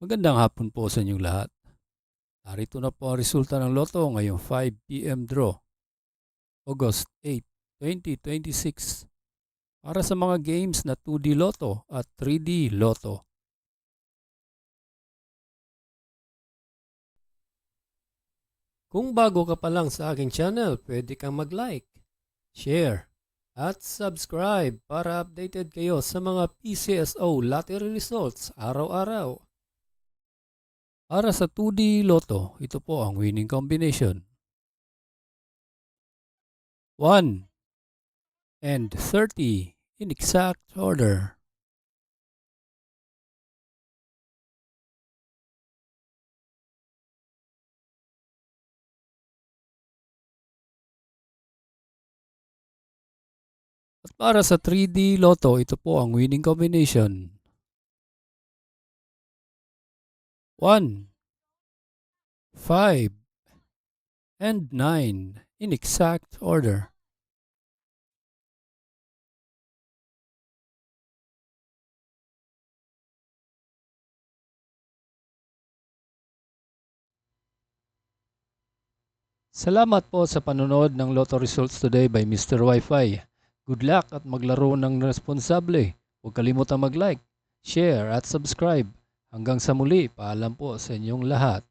Magandang hapon po sa inyong lahat. Narito na po ang resulta ng Lotto ngayong 5 p.m. draw, August 8, 2026. Para sa mga games na 2D Lotto at 3D Lotto. Kung bago ka pa lang sa aking channel, pwede kang mag-like, share, at subscribe para updated kayo sa mga PCSO lottery results araw-araw. Para sa 2D Lotto, ito po ang winning combination. 1 and 30 in exact order. At para sa 3D Lotto, ito po ang winning combination. 1, 5, and 9 in exact order. Salamat po sa panonood ng Lotto Results Today by Mr. Wi-Fi. Good luck at maglaro ng responsable. Huwag kalimutang mag-like, share at subscribe. Hanggang sa muli, paalam po sa inyong lahat.